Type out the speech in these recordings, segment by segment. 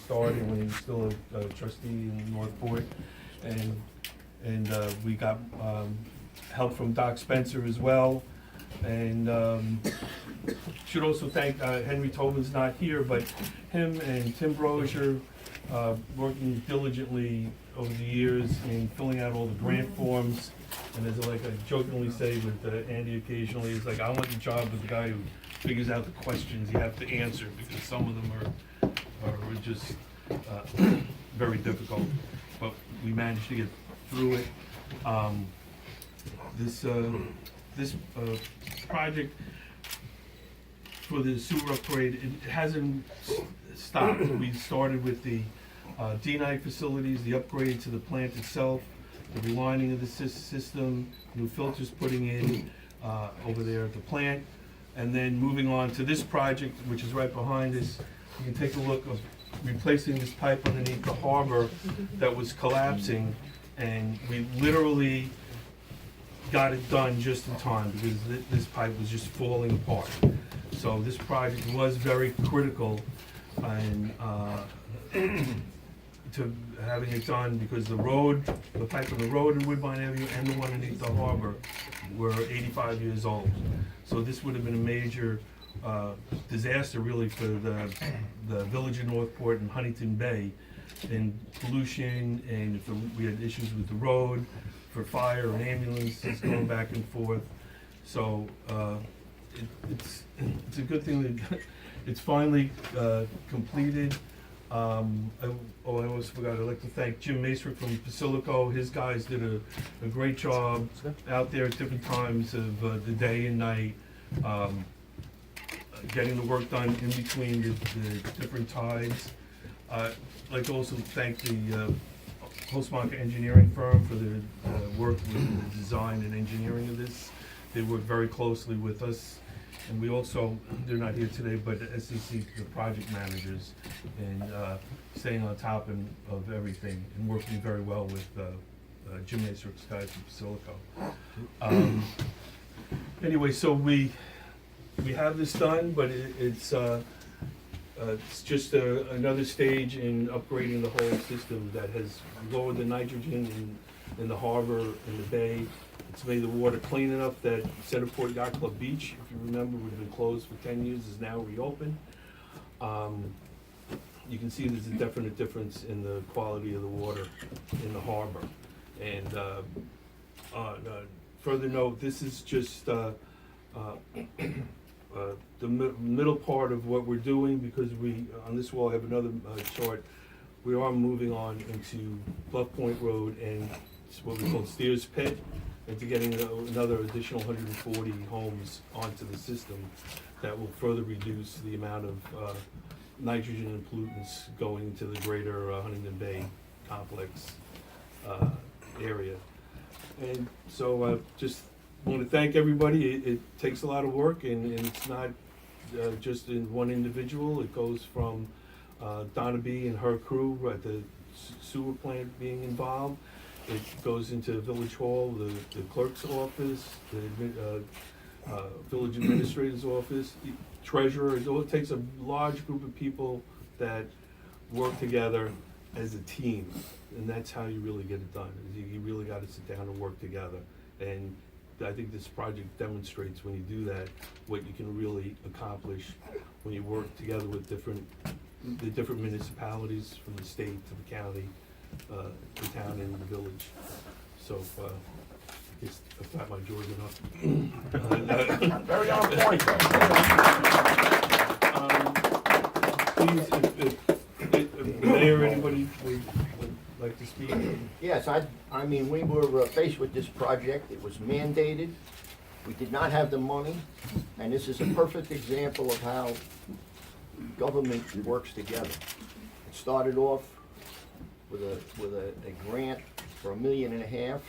started when he was still a trustee in Northport. And we got help from Doc Spencer as well. And should also thank Henry Tobin's not here, but him and Tim Brozier working diligently over the years in filling out all the grant forms. And as like I jokingly say with Andy occasionally, it's like I want the job with the guy who figures out the questions you have to answer, because some of them are just very difficult. But we managed to get through it. This project for the sewer upgrade, it hasn't stopped. We started with the D-Night facilities, the upgrade to the plant itself, the relining of the system, new filters putting in over there at the plant, and then moving on to this project, which is right behind us. You can take a look of replacing this pipe underneath the harbor that was collapsing, and we literally got it done just in time because this pipe was just falling apart. So this project was very critical and to having it done, because the pipe on the road in Woodbine Avenue and the one underneath the harbor were 85 years old. So this would have been a major disaster really for the village of Northport and Huntington Bay, in pollution, and if we had issues with the road, for fire and ambulances going back and forth. So it's a good thing that it's finally completed. I almost forgot, I'd like to thank Jim Macer from Basilico. His guys did a great job out there at different times of the day and night, getting the work done in between the different tides. I'd like to also thank the Postmark Engineering firm for their work with the design and engineering of this. They work very closely with us. And we also, they're not here today, but the SEC, the project managers, and staying on top of everything and working very well with Jim Macer's guys from Basilico. Anyway, so we have this done, but it's just another stage in upgrading the whole system that has lowered the nitrogen in the harbor, in the bay. It's made the water clean enough that Centerport Yacht Club Beach, if you remember, would have been closed for 10 years, is now reopened. You can see there's a definite difference in the quality of the water in the harbor. And further note, this is just the middle part of what we're doing, because we, on this wall, have another chart. We are moving on into Bluff Point Road and what we call Steers Pit, into getting another additional 140 homes onto the system that will further reduce the amount of nitrogen and pollutants going to the greater Huntington Bay complex area. And so just want to thank everybody. It takes a lot of work, and it's not just in one individual. It goes from Donna B and her crew at the sewer plant being involved. It goes into Village Hall, the clerk's office, the village administrator's office, the treasurer. It takes a large group of people that work together as a team, and that's how you really get it done. You really got to sit down and work together. And I think this project demonstrates, when you do that, what you can really accomplish when you work together with the different municipalities, from the state to the county, the town and the village. So I guess I thought my George enough. Very on point. Please, if the mayor or anybody would like to speak. Yes, I mean, we were faced with this project. It was mandated. We did not have the money, and this is a perfect example of how government works together. It started off with a grant for $1.5 million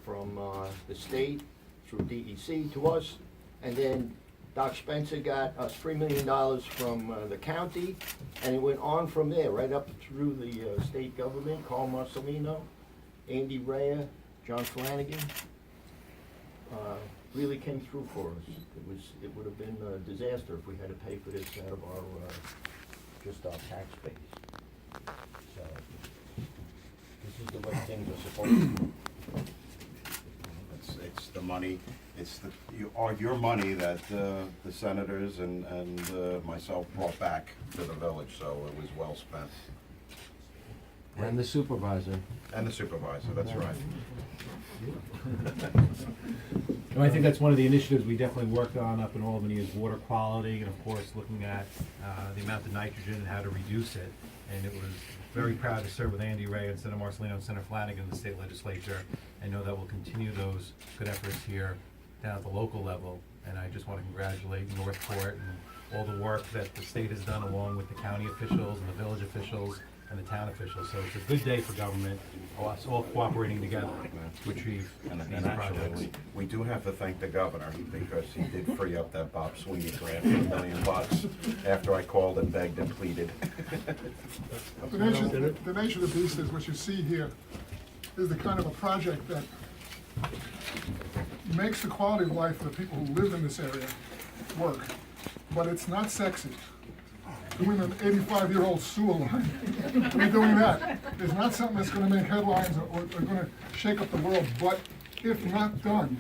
from the state through DEC to us, and then Doc Spencer got us $3 million from the county, and it went on from there, right up through the state government. Carl Marcelino, Andy Rea, John Flanagan, really came through for us. It would have been a disaster if we had to pay for this out of our just our tax base. It's the money, it's your money that the senators and myself brought back to the village, so it was well spent. And the supervisor. And the supervisor, that's right. And I think that's one of the initiatives we definitely worked on up in Albany is water quality, and of course, looking at the amount of nitrogen and how to reduce it. And it was very proud to serve with Andy Ray and Senator Marcelino and Senator Flanagan in the state legislature. I know that we'll continue those good efforts here down at the local level. And I just want to congratulate Northport and all the work that the state has done along with the county officials and the village officials and the town officials. So it's a good day for government, us all cooperating together to achieve And these actually, projects. we do have to thank the governor, because he did free up that Bob Sweeney grant for $1 million after I called and begged and pleaded. The nature of the beast is what you see here is the kind of a project that makes the quality of life for the people who live in this area work, but it's not sexy. Doing an 85-year-old sewer line, redoing that is not something that's gonna make headlines or gonna shake up the world, but if not done,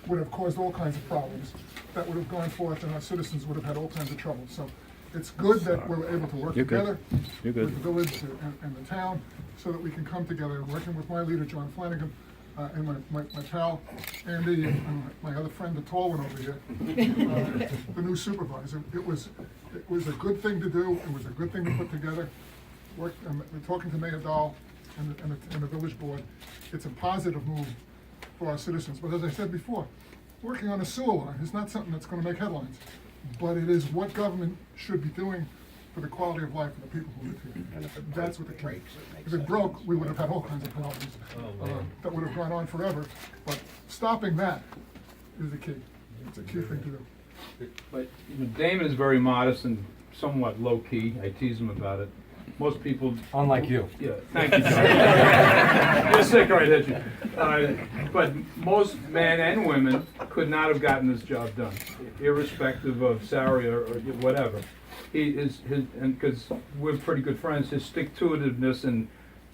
would have caused all kinds of problems that would have gone forth and our citizens would have had all kinds of trouble. So it's good that we're able to work together with the village and the town so that we can come together, working with my leader, John Flanagan, and my pal, Andy, and my other friend, the tall one over here, the new supervisor. It was a good thing to do, it was a good thing to put together. We're talking to Mayor Dahl and the village board. It's a positive move for our citizens, but as I said before, working on a sewer line is not something that's gonna make headlines, but it is what government should be doing for the quality of life of the people who live And here. if it That's what the key. breaks, it makes If it sense. broke, we would have had all kinds of problems that would have gone on forever, but stopping that is the key. It's a key thing to do. But Damon is very modest and somewhat low-key. I tease him about it. Most people. Unlike you. Yeah, thank you, John. You're sick right at you. But most men and women could not have gotten this job done, irrespective of salary or whatever. He is, and because we're pretty good friends, his stick-to-itiveness and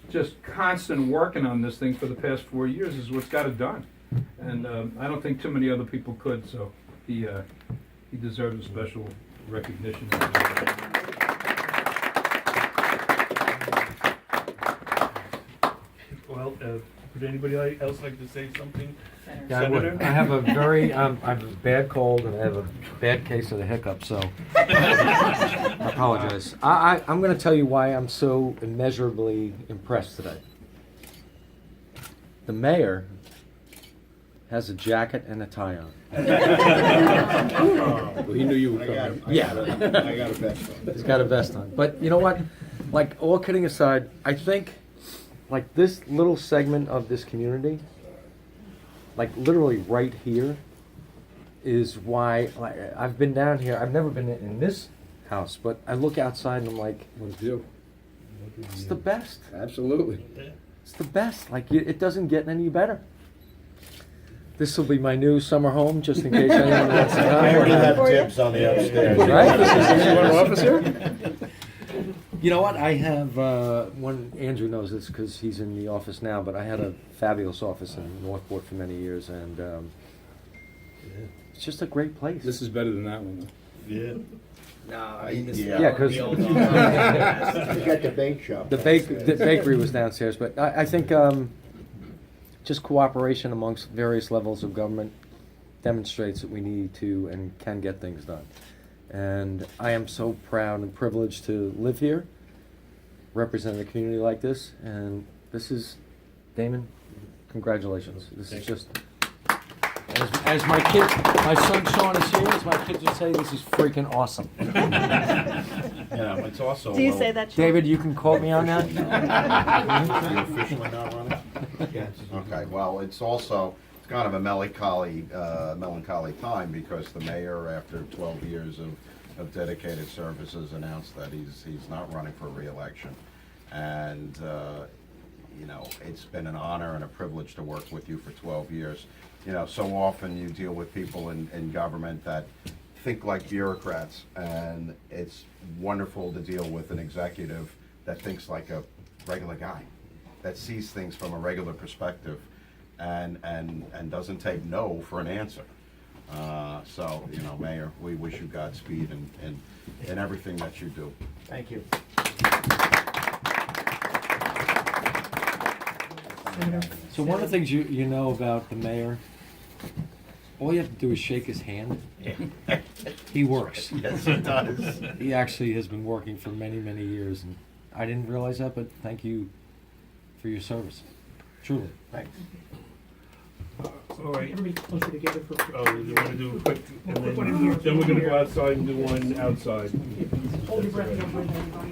just constant working on this thing for the past 4 years is what's got it done. And I don't think too many other people could, so he deserves a special recognition. Well, would anybody else like to say something? Yeah, I would. Senator? I have a very, I have a bad cold and I have a bad case of the hiccup, so I apologize. I'm gonna tell you why I'm so immeasurably impressed today. The mayor has a jacket and a tie on. Well, he knew you were coming. Yeah. I got a vest on. He's got a vest on. But you know what? Like, all kidding aside, I think, like, this little segment of this community, like, literally right here, is why, like, I've been down here. I've never been in this house, but I look outside and I'm like, What a view. it's the best. Absolutely. It's the best. Like, it doesn't get any better. This will be my new summer home, just in case anyone wants to come. I already have dibs on the upstairs. Right? This is your office here? You know what? I have one. Andrew knows this because he's in the office now. But I had a fabulous office in Northport for many years, and it's just a great place. This is better than that one, though. Yeah. No, I mean, this Yeah. Yeah, 'cause- the old You got the bake shop. the bakery was downstairs, but I think just cooperation amongst various levels of government demonstrates that we need to and can get things done. And I am so proud and privileged to live here, represent a community like this, and this is, Damon, congratulations. This is just, as my kid, my son Sean is here, as my kids would say, this is freaking awesome. Yeah, it's also. Do you say that, Sean? David, you can quote me on that? You're officially not running? Okay, well, it's also, it's kind of a melancholy time because the mayor, after 12 years of dedicated services, announced that he's not running for re-election. And, you know, it's been an honor and a privilege to work with you for 12 years. You know, so often you deal with people in government that think like bureaucrats, and it's wonderful to deal with an executive that thinks like a regular guy, that sees things from a regular perspective and doesn't take no for an answer. So, you know, Mayor, we wish you Godspeed in everything that you do. Thank you. So one of the things you know about the mayor, all you have to do is shake his hand. He works. Yes, it does. He actually has been working for many, many years, and I didn't realize that, but thank you for your service, truly. Thanks. All right. Everybody closer together for. Oh, you wanna do a quick, and Quick one in here. then we're gonna go outside and do one outside. Hold your breath, you don't breathe, everybody.